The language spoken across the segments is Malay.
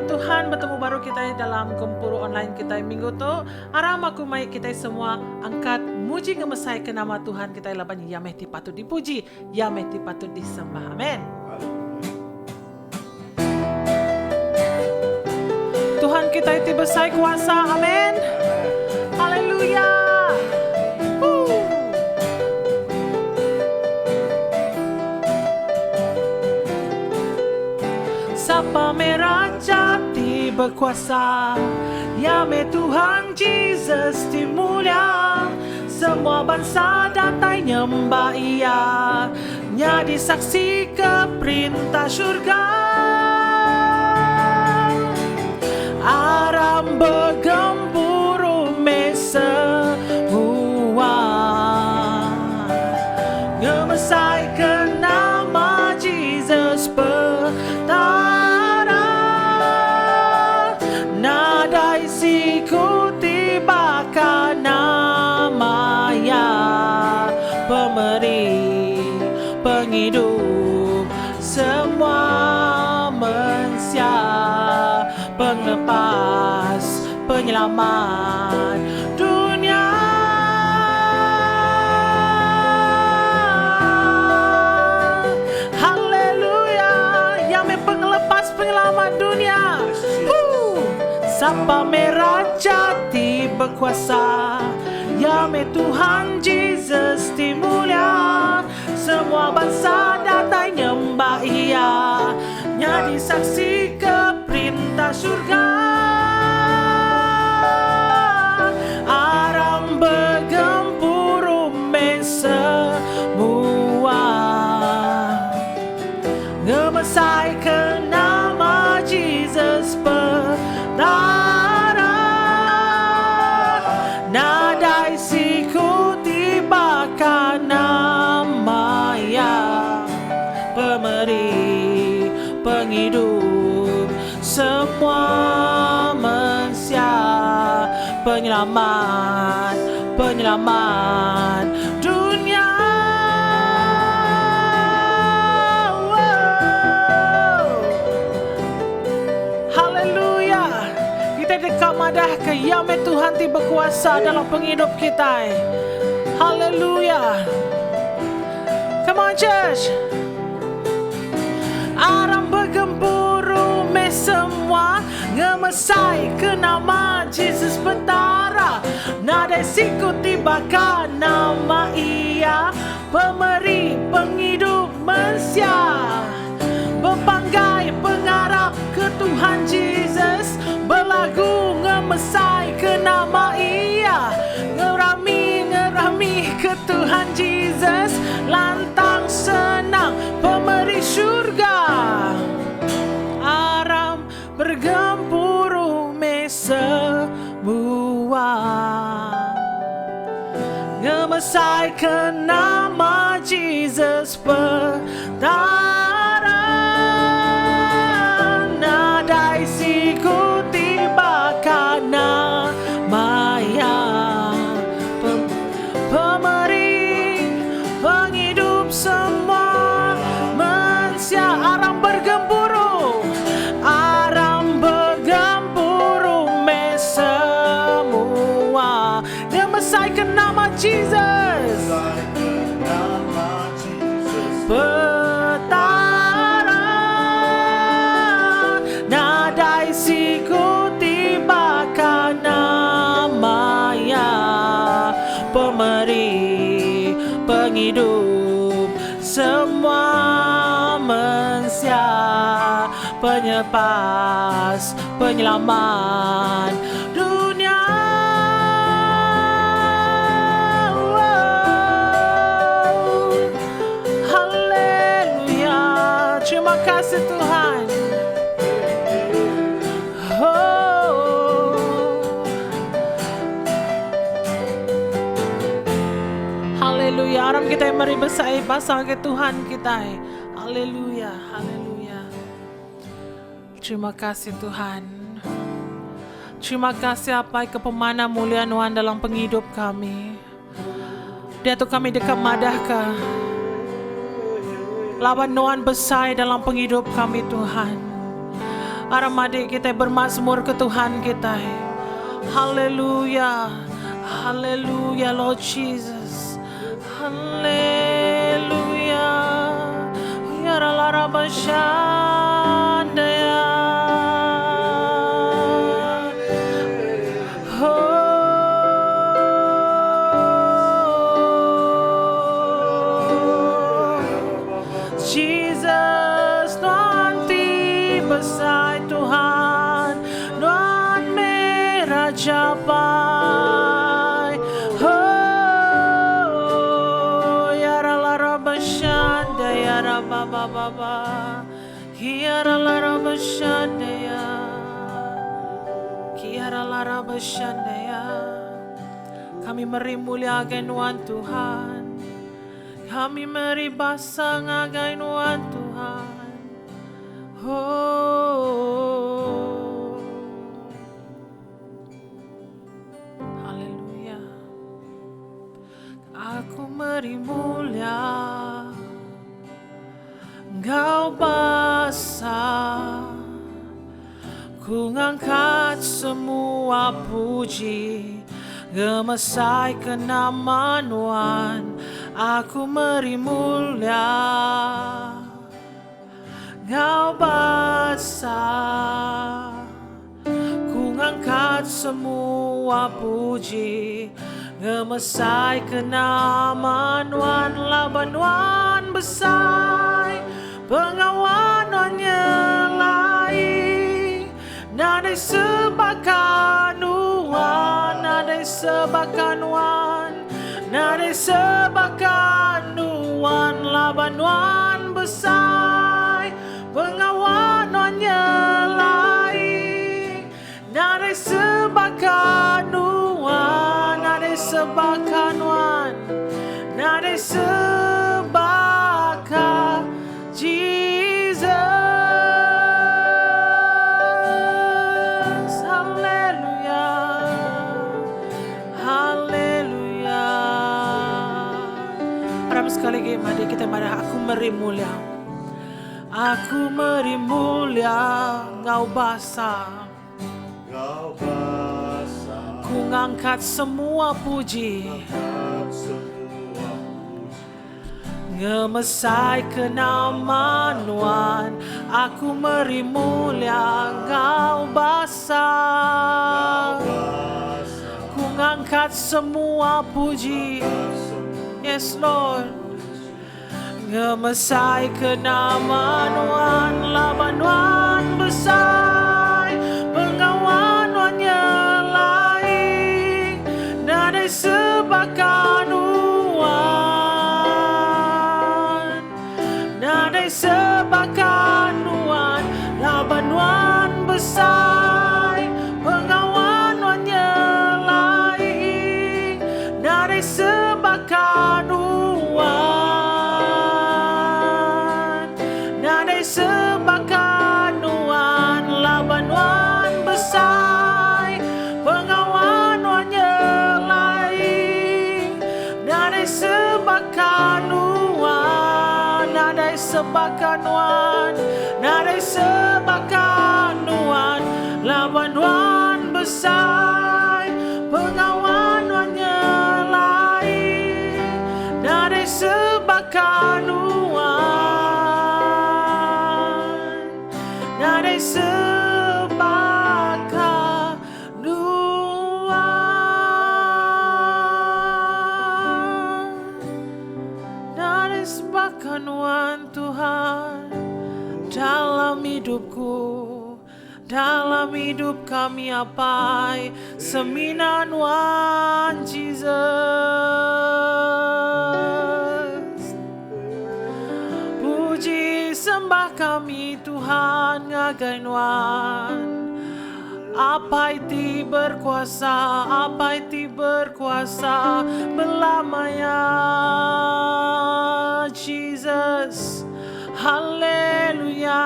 Shalom Tuhan, bertemu baru kita dalam kumpul online kita minggu tu. Aram aku mai kita semua angkat muji ngemesai ke nama Tuhan kita laban yang mesti patut dipuji, yang mesti patut disembah. Amin. Tuhan kita itu besar kuasa. Amin. Haleluya. Sapa merah jati berkuasa, ya me Tuhan Jesus dimulia. Semua bangsa datang nyembah Ia, nyadi saksi ke perintah syurga. Aram bergemburu me semua, ngemesai ke nama Jesus petara. Nadai siku tibakan nama Ya, pemberi penghidup semua manusia, penglepas penyelamat dunia. Haleluya, yang penglepas penyelamat dunia. Sapa merah jati berkuasa, ya me Tuhan Jesus dimulia. Semua bangsa datang nyembah Ia, nyadi saksi ke perintah syurga. Aram bergemburu me semua, ngemesai ke nama Jesus petara. Nadai siku tibakan nama Ya, pemberi penghidup semua manusia, penyelamat dunia. Haleluya, kita dekat madah ke Ya me Tuhan ti berkuasa dalam penghidup kita. Haleluya. Come on church. Aram bergemburu me semua, ngemesai ke nama Jesus petara. Nadai siku tibakan nama Ia, pemberi penghidup manusia. Berpanggai pengarap ke Tuhan Jesus, berlagu ngemesai ke nama Ia. Ngerami ke Tuhan Jesus, lantang senang pemberi syurga. Aram bergemburu me semua, ngemesai ke nama Jesus petara. Nadai siku tibakan nama Ya, pemberi penghidup semua manusia. Aram bergemburu me semua, ngemesai ke nama Jesus petara. Nadai siku tibakan nama Ya, pemberi penghidup semua manusia, penyelepas penyelamat dunia. Haleluya, terima kasih Tuhan. Haleluya, aram kita mari bersai pasal ke Tuhan kita. Haleluya, haleluya. Terima kasih Tuhan. Terima kasih apa kepemana mulia Tuhan dalam penghidup kami. Dia tu kami dekat madahkah. Lawan Tuhan besar dalam penghidup kami Tuhan. Aramade kita bermazmur ke Tuhan kita. Haleluya. Haleluya Lord Jesus. Haleluya. Yaralarabashandaya. Jesus, nanti besar Tuhan, non merah capai. Oh, ya Rabashanda, ya Rababa, Kiara Rabashanda, Kiara Rabashanda. Kami merimuliakan Tuhan. Kami meribasang agai Tuhan Tuhan. Oh, haleluya. Aku merimulia Engkau basa. Ku ngangkat semua puji, gemesai ke nama Tuhan. Aku merimulia Engkau basa. Ku ngangkat semua puji, gemesai ke nama Tuhan. Laban Tuhan besar, pengawanannya lain. Nadai sebakan Tuhan, nadai sebakan Tuhan, nadai sebakan Tuhan. Laban Tuhan besar, pengawanannya lain. Nadai sebakan Tuhan, nadai sebakan Tuhan, nadai sebakan Jesus. Haleluya, haleluya. Pertama sekali lagi, mari kita marah. Aku merimulia, aku merimulia Engkau basa. Ku ngangkat semua puji, gemesai ke nama Tuhan. Aku merimulia Engkau basa. Ku ngangkat semua puji, yes Lord. Gemesai ke nama Tuhan. Laban Tuhan besar, pengawanannya lain. Nadai sebakan Tuhan, nadai sebakan Tuhan. Laban Tuhan besar, pengawanannya lain. Nadai sebakan Tuhan, nadai sebakan Tuhan. Laban Tuhan besar, pengawanannya lain. Nadai sebakan Tuhan, nadai sebakan Tuhan, nadai sebakan Tuhan. Laban Tuhan besar, pengawanannya lain. Nadai sebakan Tuhan, nadai sebakan Tuhan, nadai sebakan Tuhan. Dalam hidupku, dalam hidup kami apai seminan Tuhan Jesus. Puji sembah kami Tuhan ngagai Tuhan. Apa itu berkuasa, apa itu berkuasa belamanya Jesus. Haleluya,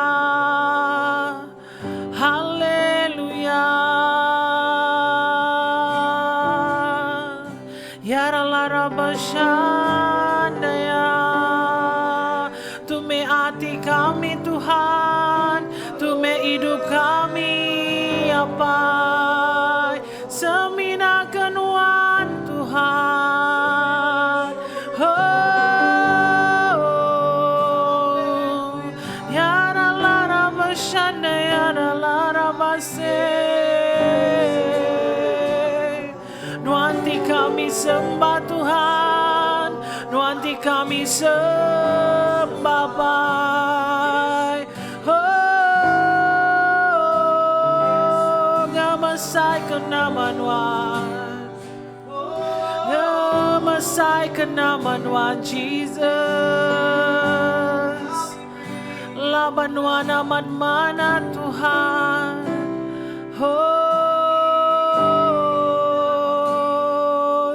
haleluya. Ya Rabashandaya. Tume hati kami Tuhan, tume hidup kami apa semina kenuan Tuhan. Oh, ya lara bashanda ya lara base. Nuanti kami sembah Tuhan, nuanti kami sembah Pai. Oh, ngamasai ke nama Nuan, ngamasai ke nama Nuan Jesus. Laban Nuan amat mana Tuhan. Oh,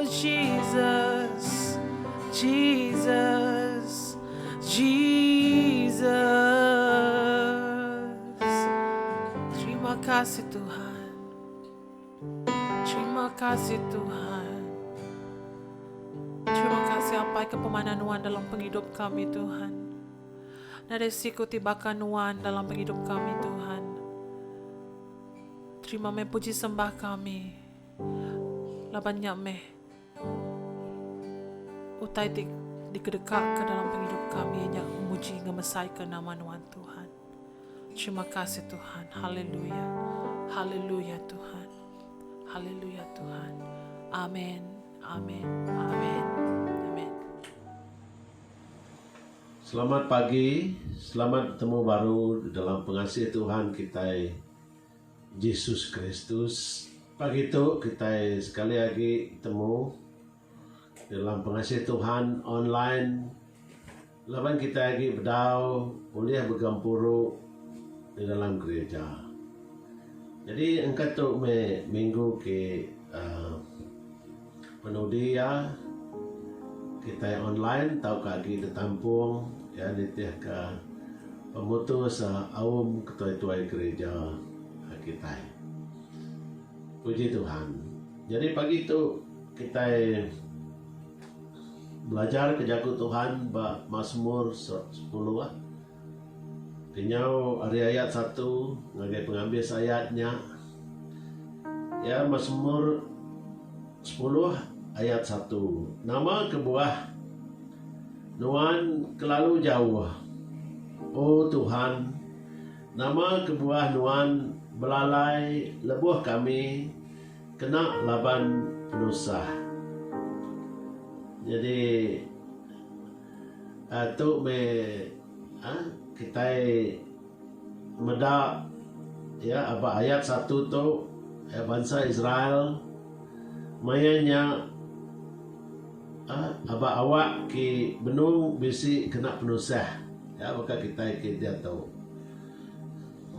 Jesus, Jesus, Jesus. Terima kasih Tuhan. Terima kasih Tuhan. Terima kasih apa kepemanan Nuan dalam penghidup kami Tuhan. Dan resiko tibakan Nuan dalam penghidup kami Tuhan. Terima me puji sembah kami. Labannya me utai dikedekat ke dalam penghidup kami yang memuji ngemesai ke nama Nuan Tuhan. Terima kasih Tuhan. Haleluya. Haleluya Tuhan. Haleluya Tuhan. Amin. Amin. Amin. Amin. Selamat pagi. Selamat bertemu baru dalam pengasih Tuhan kita Yesus Kristus. Pagi itu kita sekali lagi temu dalam pengasih Tuhan online. Laban kita lagi berdau boleh bergampuru di dalam gereja. Jadi engkau tu minggu ke penudi ya kita online tahu kaki ditampung ya nitih ke pemutus awam ketua-ketua gereja kita. Puji Tuhan. Jadi pagi itu kita belajar kejaku Tuhan Mazmur 10 Kenyau dari ayat 1 ngagai pengambil ayatnya. Ya Mazmur 10 ayat 1. Nama kebuah Nuan kelalu jauh. Oh Tuhan, nama kebuah Nuan belalai lebuh kami kena laban penusah. Jadi tu kita medak ya apa ayat 1 tu bangsa Israel mayanya apa awak ki benung bisi kena penusah ya maka kita dia tahu.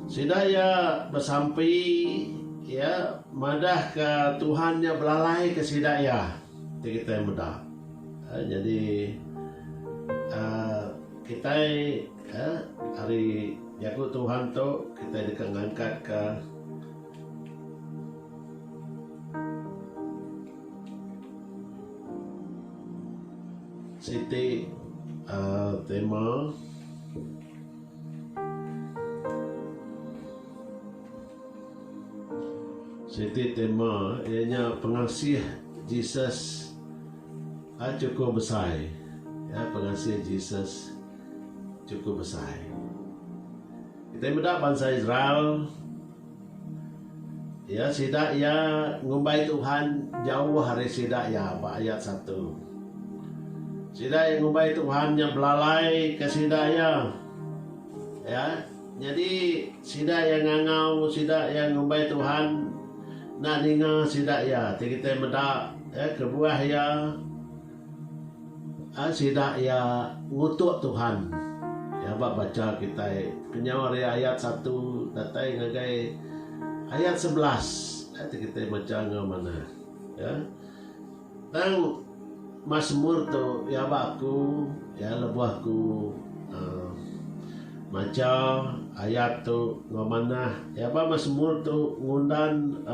Sidaya bersampai ya madah ke Tuhannya belalai ke sidaya kita mudah. Jadi kita hari jago Tuhan tu kita dikangkat ke Siti tema Siti tema ianya pengasih Jesus cukup besar ya pengasih Jesus cukup besar. Kita mendak bangsa Israel ya sidak ya ngumbai Tuhan jauh hari sidak ya ayat 1. Sidak yang ngumbai Tuhan yang belalai ke sidak ya. Jadi sidak yang ngangau, sidak yang ngumbai Tuhan nak ninga sidak ya. Kita mendak ya kebuah ya sidak ya ngutuk Tuhan. Ya baca kita kenyau ayat 1 datai ngagai ayat 11 nanti kita baca mana ya. Dan Mazmur tu ya baku ya lebuhku maca ayat tu mana ya ba Mazmur tu ngundan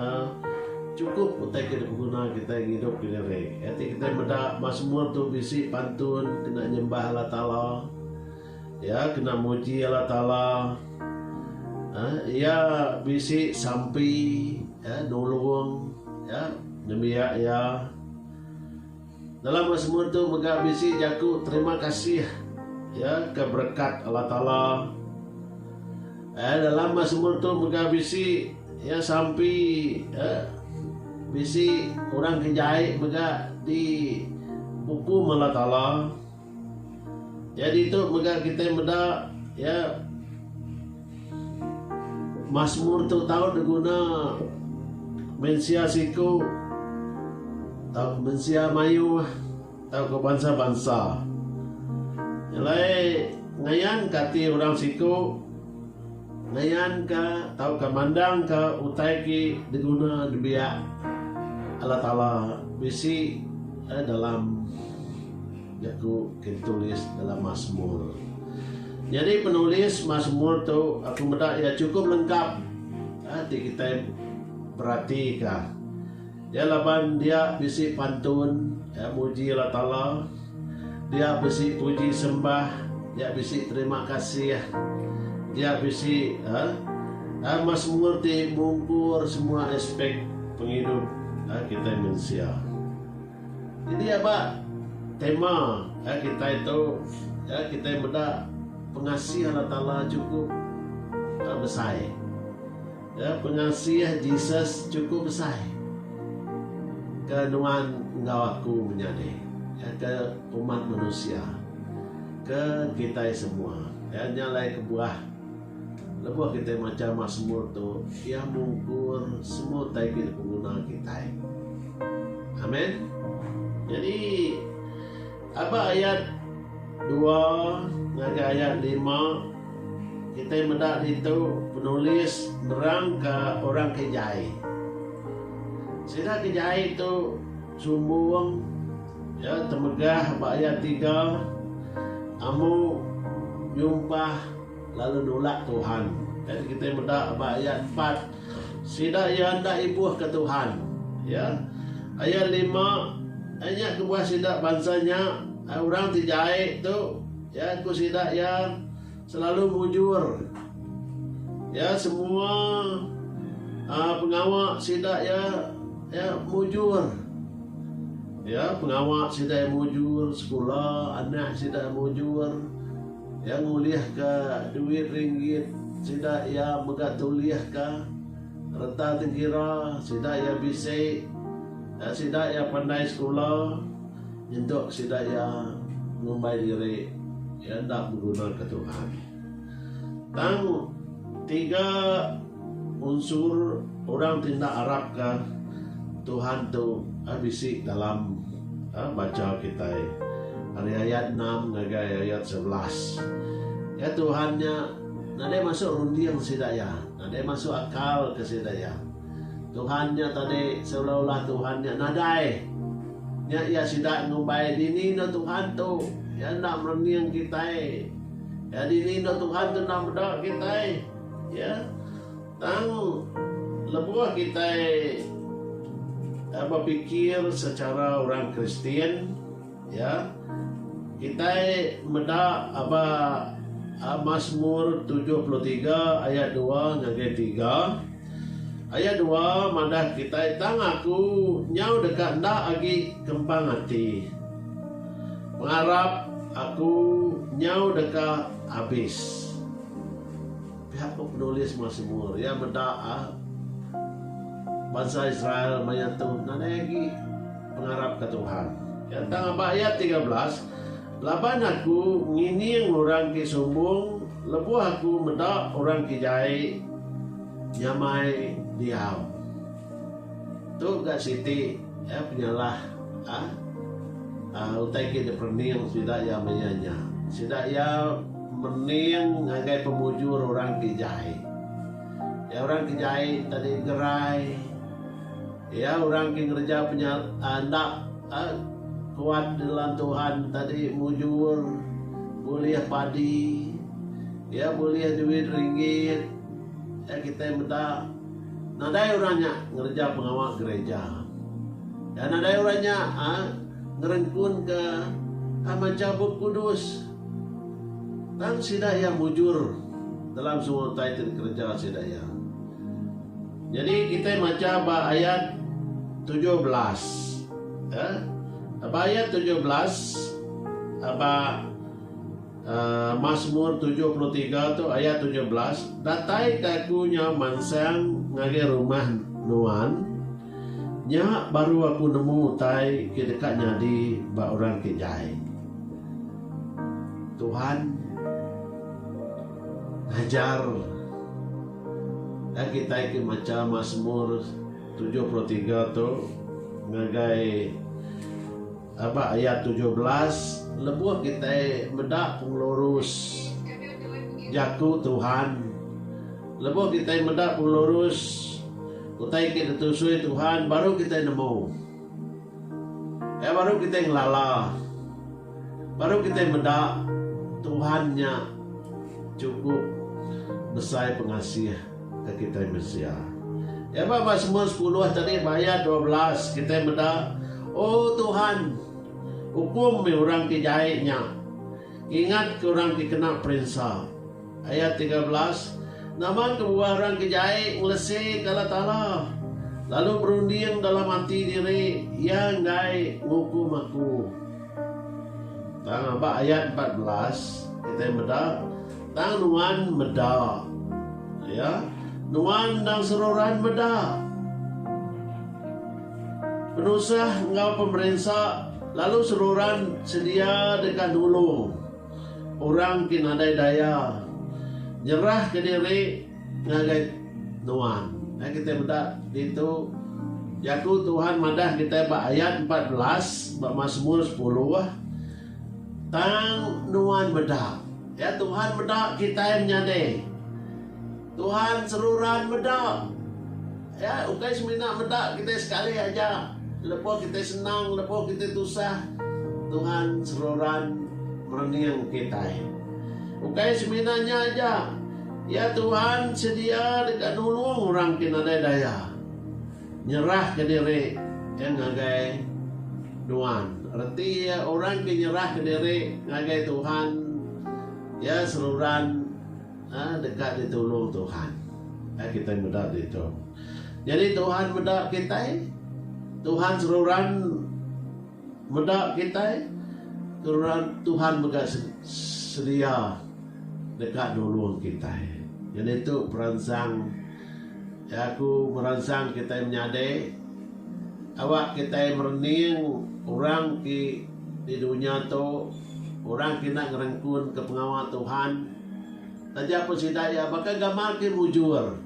cukup untuk kita guna kita hidup kini ya kita benda Mazmur tu bisi pantun kena nyembah Allah Ta'ala ya kena muji Allah Ta'ala ia bisi sampai nolong nemiak ya dalam Mazmur tu mega bisi jaku terima kasih ke berkat Allah Taala. Dalam Mazmur tu mega bisi sampai bisi orang kejai mega di hukum Allah Taala. Jadi itu mega kita meda Mazmur tu tahu diguna mensia siku tahu mensia mayu tahu ke bangsa-bangsa. Nilai ngayan kati orang siku ngayan ka tahu ke mandang ke utai ki diguna dibiak Allah Taala bisi dalam jaku tulis dalam Mazmur. Jadi penulis Mazmur tu aku mendak cukup lengkap hati kita perhatikan. Dia laban dia bisi pantun muji Allah Taala, dia bisi puji sembah, dia bisi terima kasih, dia bisi Mazmur ti mungkur semua aspek penghidup kita manusia. Jadi apa tema kita itu kita mendak pengasih Allah Ta'ala cukup besar. Pengasih Jesus cukup besar. Kenuan engkau aku menjadi ke umat manusia, ke kita semua. Nyalai kebuah lebuh kita macam Mazmur tu ia mungkur semua taikil pengguna kita. Amin. Jadi apa ayat 2 ngaji ayat 5 kita mendak itu penulis nerang ke orang kejai. Sehingga kejai itu sumbung temegah ayat 3 amu jumpah lalu nolak Tuhan. Jadi kita mendak ayat 4 sida ia hendak ibuh ke Tuhan. Ayat 5 hanya kebuah sida bangsanya orang tijai tu aku sidak selalu mujur semua pengawak sidak mujur pengawak sidak mujur sekolah anak sidak mujur nguliah ke duit ringgit sidak mega tuliah ke reta tengkira sidak bisik sidak pandai sekolah untuk sidak ngumbai diri hendak berguna ke Tuhan. Tang 3 unsur orang tindak Arab ke Tuhan tu bisik dalam baca kita dari ayat 6 hingga ayat 11. Tuhannya nade masuk rundiang sidaya, nade masuk akal ke sidaya. Tuhannya tadi seolah-olah Tuhannya nadai. Ia sidak ngumbai dini na Tuhan tu nak mereniang kita. Dini na Tuhan tu nak berdoa kita. Tang lebuah kita berfikir secara orang Kristian kita meda Mazmur 73 ayat 2 hingga 3. Ayat 2 mandah kita tang aku nyau dekat ndak agi kembang hati. Mengharap aku nyau dekat habis. Pihak penulis Mazmur meda bangsa Israel mayatu nanegi mengharap ke Tuhan. Tang ayat 13 laban aku ngini orang ki sumbung lebuh aku meda orang ki jai nyamai diam tu gak siti penyalah utai ki deperning sidak menyanyi sidak mening ngagai pemujur orang kijai orang kijai tadi gerai orang ki ngerja anak kuat dalam Tuhan tadi mujur boleh padi boleh duit ringgit kita minta nadai orangnya ngerja pengawal gereja nadai orangnya ngerengkun ke mencabut kudus dan sidak yang mujur dalam semua title kerja sedaya. Jadi kita baca ayat 17. Ayat 17 Mazmur 73 tu ayat 17. Datai kakunya mansang ngage rumah nuan. Nya baru aku nemu tai ke dekatnya di orang kejai. Tuhan ajar kita ke macam Mazmur 73 tu ngagai ayat 17 lebuh kita mendak penglurus jaku Tuhan, lebuh kita mendak penglurus utai kita tusui Tuhan, baru kita nemu baru kita ngelala, baru kita mendak Tuhannya cukup besar pengasih ke kita Mesia. Mazmur 10 tadi ayat 12 kita mendak, oh Tuhan hukum orang kejahitnya, ingat ke orang kena perintah. Ayat 13, nama kebuah orang kejahit ngelesi kala tala, lalu berunding dalam hati diri yang gai ngukum aku. Tang ayat 14 kita meda, tang nuan meda, nuan dan seroran meda. Penusah engkau pemerintah, lalu seluruhan sedia dekat dulu orang kinadai daya nyerah ke diri ngagai nuan. Kita mendak itu jaku Tuhan madah kita ayat 14 Mazmur 10 tang nuan medak. Tuhan medak kita yang menyadai. Tuhan seluruhan medak. Ukai semina medak kita sekali aja. Lepas kita senang, lepas kita tusah, Tuhan seluruhan merenung kita. Ukai seminanya aja. Ya Tuhan sedia dekat nolong orang kinadai daya. Nyerah ke diri yang ngagai nuan. Arti orang nyerah ke diri ngagai Tuhan. Ya seluruhan dekat ditolong Tuhan. Kita mudah itu. Jadi Tuhan mudah kita. Tuhan seluruhan mudah kita. Tuhan mudah sedia dekat nolong kita. Jadi itu perangsang. Aku merangsang kita menyadai. Awak kita merening orang di dunia tu, orang kena ngerengkun ke pengawal Tuhan. Taja pun sidaya bakal gamal ki mujur.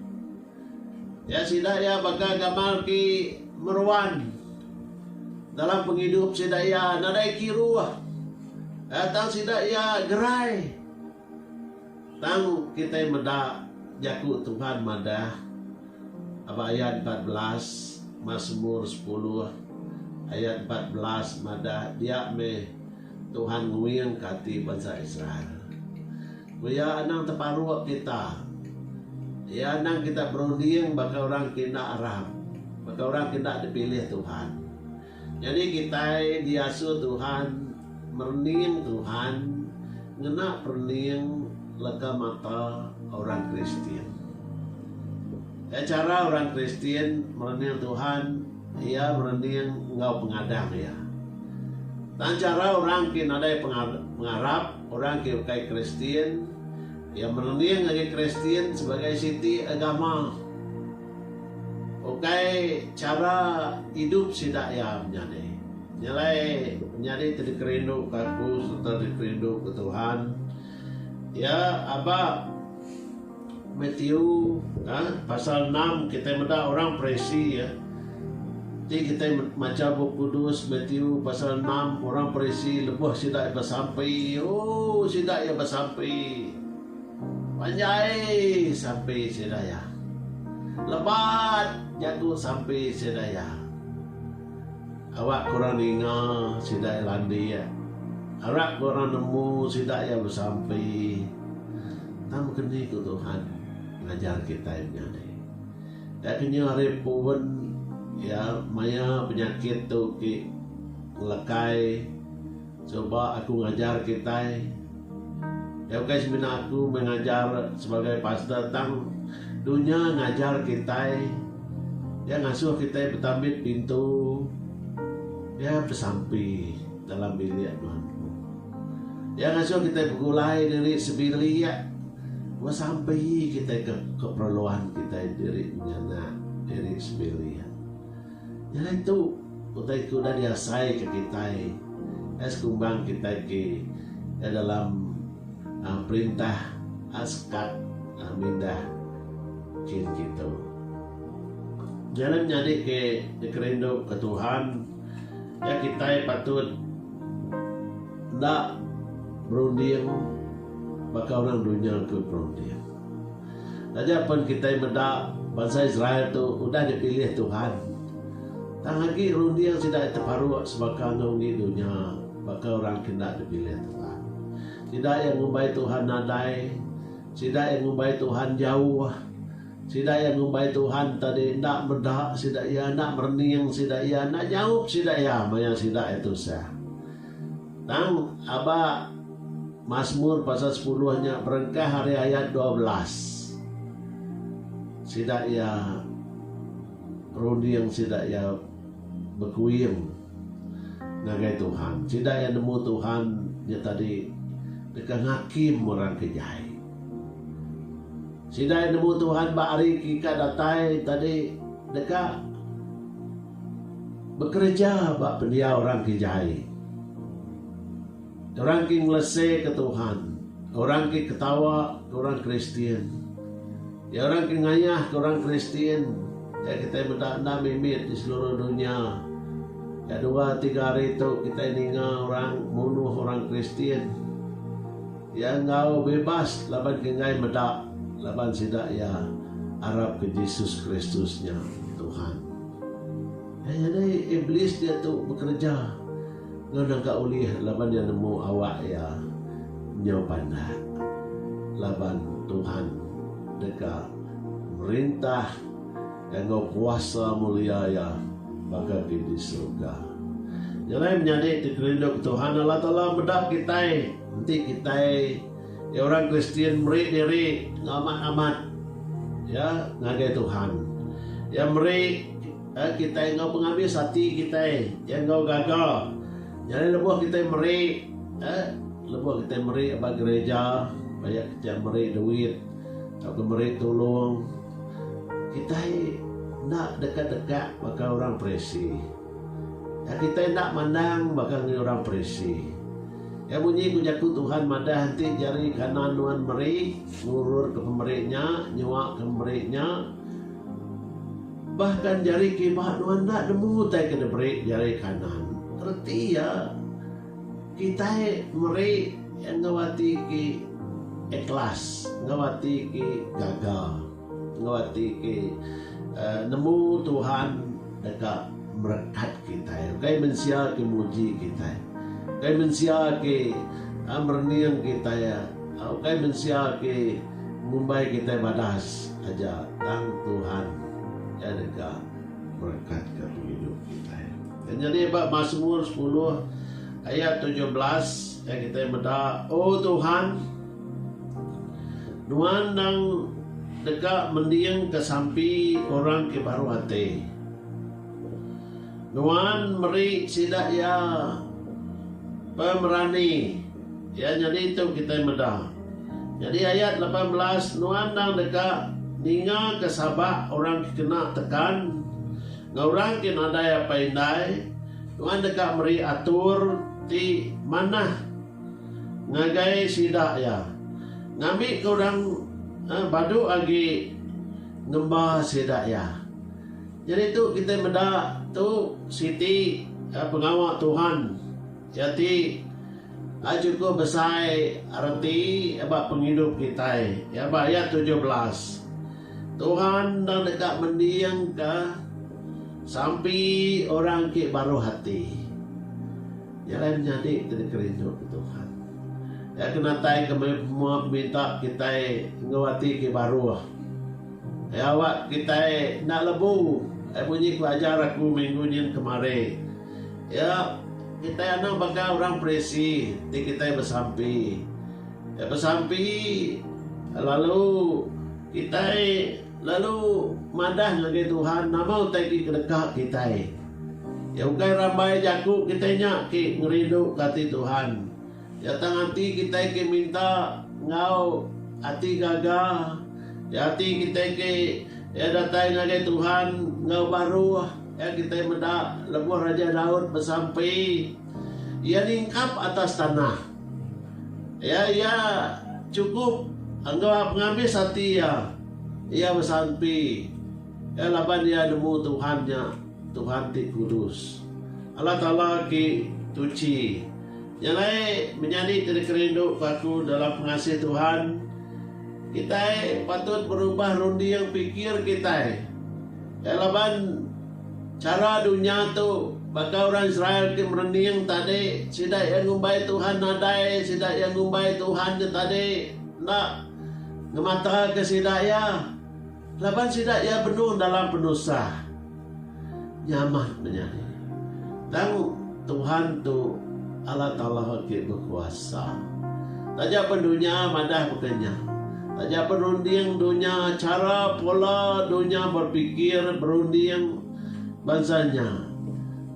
Sidaya bakal gamal ki meruan. Dalam penghidup sidaya nadai kiruah. Tang sidaya gerai. Tang kita meda jaku Tuhan mada. Ayat 14 Mazmur 10 ayat 14 mada dia me Tuhan nguyang kati bangsa Israel. Ya anang teparuak kita. Ya anang kita berunding bakal orang kena Arab. Bakal orang kena dipilih Tuhan. Jadi kita diasuh Tuhan, merening Tuhan, ngena perning lega mata orang Kristen. Cara orang Kristen merening Tuhan, ia merening engkau pengadang ya. Dan cara orang kinadai pengarap, orang kayak Kristen, yang merening lagi Kristen sebagai siti agama. Oke, cara hidup sidak ya menjadi. Nyalai tadi kerindu kaku, serta kerindu ke Tuhan. Ya, apa Matthew pasal 6 kita menda orang presi ya. Jadi kita baca buku kudus Matthew pasal 6 orang presi lebuh sidak bersampai. Oh, sidak ya bersampai. Panjai sampai sedaya. Lebat jatuh sampai sedaya. Awak kurang ingat sidak landi ya. Awak kurang nemu sidak ya bersampai. Tamu kini ke Tuhan mengajar kita yang ada. Dan kini hari pun ya maya penyakit tu ki lekai. Coba aku ngajar kita Ya guys, bina aku mengajar sebagai pastor tentang dunia, ngajar kita, ya ngasuh kita bertambit pintu, ya bersampi dalam bilik Tuhanku. Ya ngasuh kita bergulai diri sebili ya, sampai kita ke keperluan kita diri menyana diri sebili ya. Jadi itu utai kuda diasai ke kita, es kumbang kita ke dalam perintah askat mindah kin gitu. Jangan menjadi ke kerindu ke Tuhan, ya kita patut tak berunding bakal orang dunia ke berunding. Saja pun kita mendak bangsa Israel tu udah dipilih Tuhan. Tak lagi rundiang tidak terparu sebagai ngongi dunia bakal orang kena dipilih Tuhan. Tidak yang ngumbai Tuhan nadai, tidak yang ngumbai Tuhan jauh, tidak yang ngumbai Tuhan tadi nak berdak, tidak ya nak berniang, tidak ya nak jauh, tidak ya maya tidak itu sah. Tang aba Mazmur pasal 10-nya berengkah hari ayat 12. Tidak ya rundiang, tidak ya berkuing ngagai Tuhan, tidak yang nemu Tuhan ya tadi dekat hakim orang kejai. Sidai nemu Tuhan bari kika datai tadi dekat bekerja bak pendia orang kejai. Orang ki ngelese ke Tuhan, orang ki ketawa ke orang Kristen. Ya orang ki ngayah ke orang Kristen. Ya kita mendak mimit di seluruh dunia. Ya 2-3 hari itu kita ninga orang bunuh orang Kristen. Ya engkau bebas laban kengai medak laban sidak ya Arab ke Yesus Kristusnya Tuhan. Ya jadi iblis dia tu bekerja ngan ka ulih laban dia nemu awak ya nyau pandai laban Tuhan deka merintah yang ngau kuasa mulia ya bakal di surga. Jadi menjadi dikerindu Tuhan Allah Ta'ala medak kita. Nanti kita ya orang Kristen meri diri ngamat-amat ya ngagai Tuhan. Ya meri kita ngau pengambil hati kita yang ngau gagal. Jadi lebuh kita meri lebuh kita meri apa gereja banyak kita meri duit atau meri tolong. Kita nak dekat-dekat bakal orang presi. Ya kita nak mandang bakal orang presi. Ya bunyi kujaku Tuhan madah nanti jari kanan nuan meri ngurur ke pemeriknya, nyuak ke pemeriknya. Bahkan jari kibah nuan nak nemu tai ke pemerik jari kanan. Arti ya kita meri yang ngawati ki ikhlas, ngawati ki gagal, ngawati ki nemu Tuhan dekat berkat kita. Kaya mensia ki muji kita. Kaya mensia ki merniang kita ya. Kaya mensia ki mumbai kita badas aja tang Tuhan ya dekat berkat ke hidup kita. Dan jadi Mazmur 10 ayat 17 ya kita meda oh Tuhan nuan nang dekat mendiang ke sampi orang ke baru hati. Nuan meri sidak ya pemerani. Ya jadi itu kita medah. Jadi ayat 18 nuan nang dekat ninga ke sabak orang kena tekan. Ngorang kena daya paindai. Nuan dekat meri atur ti mana ngagai sidak ya. Ngambil ke orang badu lagi ngembah sidak ya. Jadi tu kita meda tu siti pengawal Tuhan. Jadi cukup besar arti apa penghidup kita. Ya ayat 17. Tuhan dan dekat mendiang ke sampai orang ke baru hati. Jalan jadi kerindu ke Tuhan. Ya kena tai ke minta kita ngawati ke baru. Ya awak kita nak lebu. Bunyi pelajar aku minggu ni kemarin. Ya kita anak bakal orang presi, ti kita bersampi. Pesampi lalu kita lalu madah lagi Tuhan nama utaki kedekah kita. Ya ukai ramai jaku kita nyak ki ngerindu kati Tuhan. Ya tanganti kita ki minta ngau hati gagah. Ya hati kita ki ya datang lagi Tuhan ngau baru. Ya kita mendak lebuh Raja Daud bersampai. Ia lingkap atas tanah. Ya cukup anggap pengambil hati ya. Ia bersampai. Ya laban dia nemu Tuhannya. Tuhan ti kudus. Allah Ta'ala ki tuci. Yang lain menjadi kerindu aku dalam pengasih Tuhan. Kita patut berubah rundi yang pikir kita. Ya laban cara dunia tu baka orang Israel ki merening tadi sidak yang ngumbai Tuhan nadai, sidak yang ngumbai Tuhan tadi nak ngemata ke sidaya. Laban sidak ya penuh dalam penusah. Nyaman menjadi. Dan Tuhan tu Allah Ta'ala ke berkuasa. Taja pendunia madah bukannya. Taja perunding dunia cara pola dunia berpikir berunding bangsanya.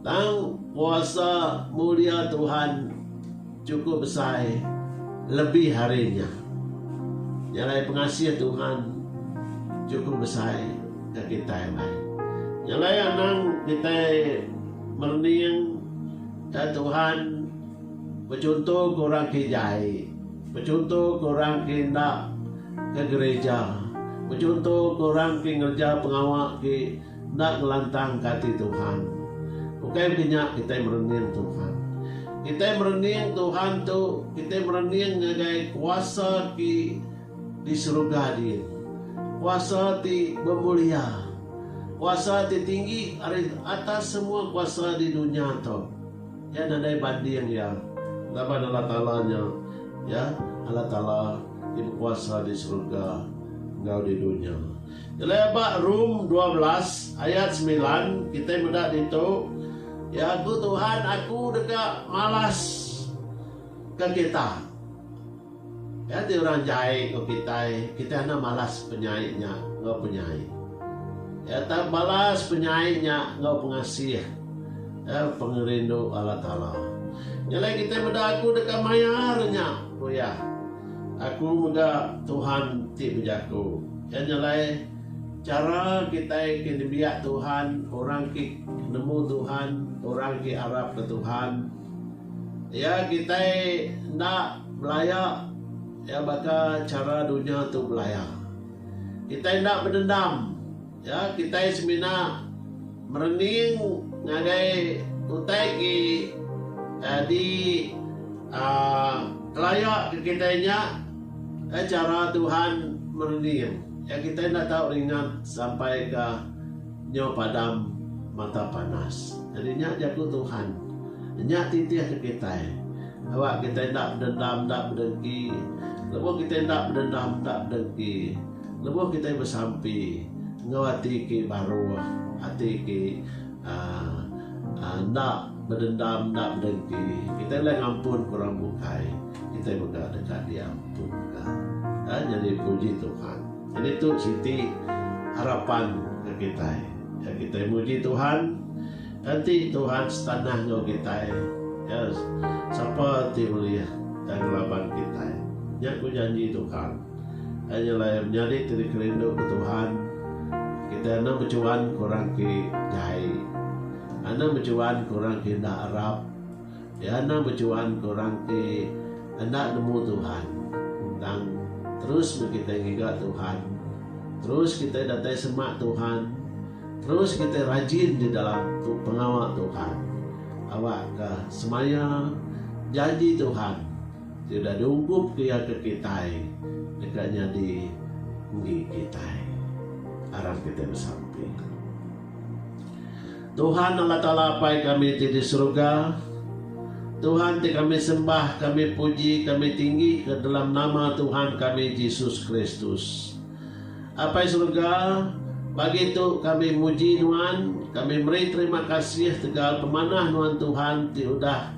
Dan kuasa mulia Tuhan cukup besar lebih harinya. Yang pengasih Tuhan cukup besar ke kita yang lain. Yang lain nang kita merening ya Tuhan bercontoh korang ke jahit, bercontoh korang ke nak ke gereja, bercontoh korang ke ngerja pengawak ke nak ngelantang kati Tuhan. Bukan kenyak kita merening Tuhan. Kita merening Tuhan tu, kita merening ngagai kuasa ki di surga dia. Kuasa ti bermulia. Kuasa tinggi atas semua kuasa di dunia tu. Ya nadai banding ya. Laban Allah Ta'ala-nya. Ya Allah Ta'ala berkuasa di surga, engkau di dunia. Jelebak Rum 12 ayat 9 kita mendak itu. Ya aku Tuhan aku dekat malas ke kita. Ya di orang jahit ke kita nak malas penyaitnya, engkau penyait. Ya tak balas penyaitnya engkau pengasih. Ya pengerindu Allah Ta'ala. Nyalai kita muda aku dekat mayarnya. Oh ya. Aku muda Tuhan ti bejaku. Ya nyalai cara kita kini biak Tuhan, orang ki nemu Tuhan, orang ki arab ke Tuhan. Ya kita nak belayak ya baka cara dunia tu belayak. Kita nak berdendam. Ya kita semina merening ngagai utai ki di layak ke kitanya cara Tuhan merening. Ya kita nak tahu ringan sampai ke nyaw padam mata panas. Jadi nyak jago Tuhan. Nyak titih ke kita. Awak kita nak berdendam, nak berdengki. Lepas kita nak berdendam, nak berdengki. Lepas kita bersampi. Ngawati ke baru hati ke nak berdendam, nak berdengki. Kita lah ngampun kurang bukai. Kita buka dekat dia ampunkan. Jadi puji Tuhan. Jadi itu siti harapan ke kita. Ya kita muji Tuhan. Nanti Tuhan setanah ngau kita. Ya siapa ti mulia dan laban kita. Ya aku janji Tuhan. Hanyalah menjadi tiri kerindu ke Tuhan. Kita nak bercuan korang ke jahit. Anak bercuan korang ke nak Arab. Ya anak bercuan korang ke anak nemu Tuhan. Dan terus kita ingat Tuhan. Terus kita datang semak Tuhan. Terus kita rajin di dalam pengawal Tuhan. Awak ke semaya janji Tuhan. Tidak diungkup ke kita. Dekatnya di kita. Arah kita bersampai. Tuhan Allah Ta'ala apa kami di surga. Tuhan kami sembah, kami puji, kami tinggi ke dalam nama Tuhan kami Yesus Kristus. Apa surga? Bagi itu kami muji Tuhan, kami beri terima kasih tegal pemanah Tuhan Tuhan ti udah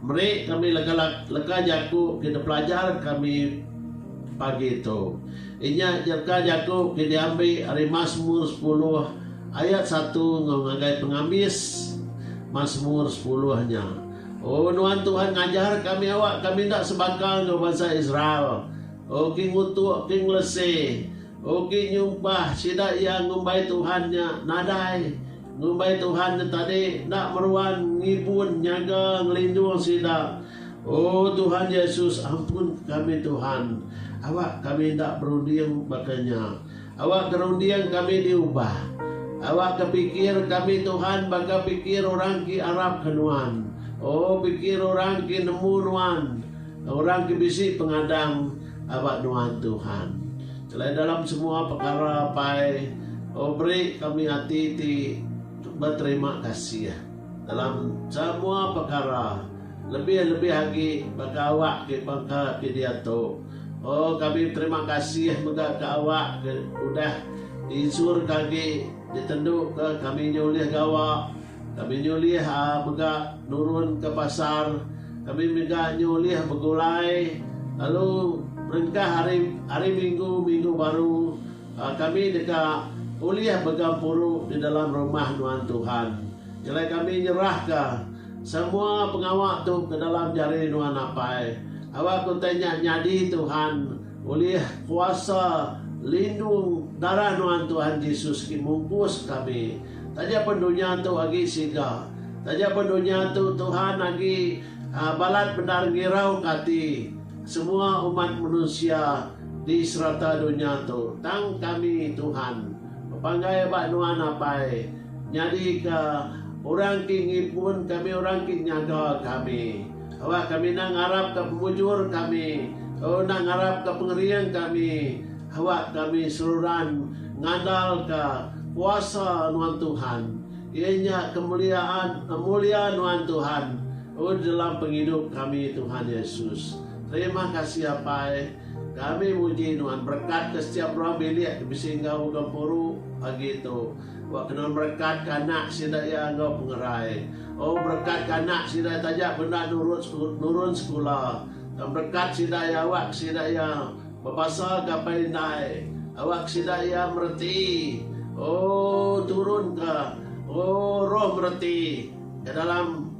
beri kami lega jaku kita pelajar kami pagi itu. Inya jerka Yakub diambil dari Mazmur 10 ayat 1 ngagai pengambis Mazmur 10-nya. Oh Tuhan Tuhan ngajar kami awak kami tak sebakal ke bangsa Israel. Oh king utuk king lese. Oh king nyumpah sida yang ngumbai Tuhannya nadai. Ngumbai Tuhan tadi nak meruan ngibun nyaga ngelindung sida. Oh Tuhan Yesus ampun kami Tuhan. Awak kami tak berunding makanya. Awak kerundian kami diubah. Awak kepikir kami Tuhan baka pikir orang ki Arab kenuan. Oh pikir orang ki nemu nuan. Orang ki bisi pengadang awak nuan Tuhan. Selain dalam semua perkara pai. Oh beri kami hati ti berterima kasih dalam semua perkara. Lebih-lebih lagi baka awak ke bangka ke dia tu. Oh kami terima kasih baka ke awak ke udah diisur kaki ditenduk ke kami nyulih gawa. Kami nyulih baka nurun ke pasar. Kami mega nyulih begulai. Lalu mereka hari minggu baru kami dekat uliah begampuru di dalam rumah Tuhan Tuhan. Jadi kami nyerah ke semua pengawak tu ke dalam jari Tuhan apai. Awak ku tanya nyadi Tuhan uliah kuasa lindung darah Tuhan Tuhan Yesus ki mungkus kami. Taja pendunya tu agi siga. Taja pendunya tu Tuhan agi balat benar ngirau kati semua umat manusia di serata dunia tu. Tang kami Tuhan panggai bak nuan apai nyadi ke orang king pun kami orang king nyaga kami. Awak kami nang harap ke pemujur kami. Oh nang harap ke pengerian kami. Awak kami seluruhan ngandal ke kuasa nuan Tuhan. Ianya kemuliaan mulia nuan Tuhan. Oh dalam penghidup kami Tuhan Yesus. Terima kasih apai. Kami muji Tuhan berkat ke setiap orang bilik bisa engkau gampuru pagi itu. Wak kena berkat kanak sida ya engkau pengerai. Oh berkat kanak sida tajak benda nurun sekolah. Dan berkat sida ya awak sida ya berpasal kapai nai. Awak sida ya mereti. Oh turun ke. Oh roh mereti ke dalam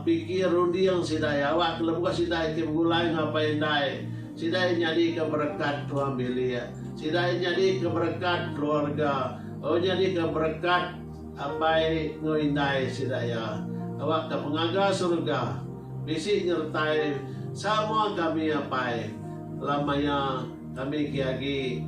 pikir rundi yang sida ya awak kalau bukan sida itu gulai ngapain nai. Sidai jadi keberkat Tuhan bilia. Sidai jadi keberkat keluarga. Oh jadi keberkat apa ngoindai sidaya. Awak ke pengaga surga. Bisi nyertai semua kami apa lamanya kami kiagi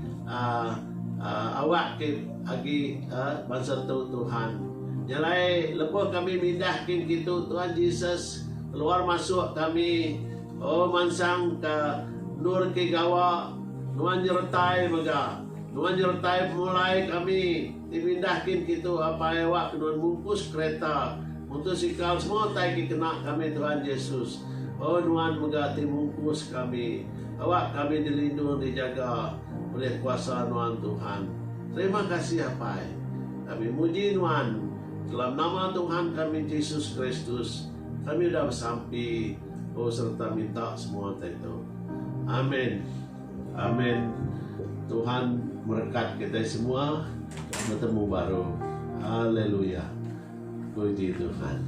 awak ke agi bangsa Tuhan. Nyalai lepas kami mindahkin gitu Tuhan Yesus keluar masuk kami. Oh mansang ke nur ke gawa nuan nyertai mega nuan nyertai mulai kami dipindahkin gitu apa awak nuan bungkus kereta motosikal semua tai kena kami Tuhan Yesus. Oh nuan mega timungkus kami awak kami dilindung dijaga oleh kuasa nuan Tuhan. Terima kasih apa kami muji nuan dalam nama Tuhan kami Yesus Kristus kami sudah bersampai. Oh serta minta semua itu. Amin. Amin. Tuhan berkat kita semua bertemu baru. Haleluya. Puji Tuhan.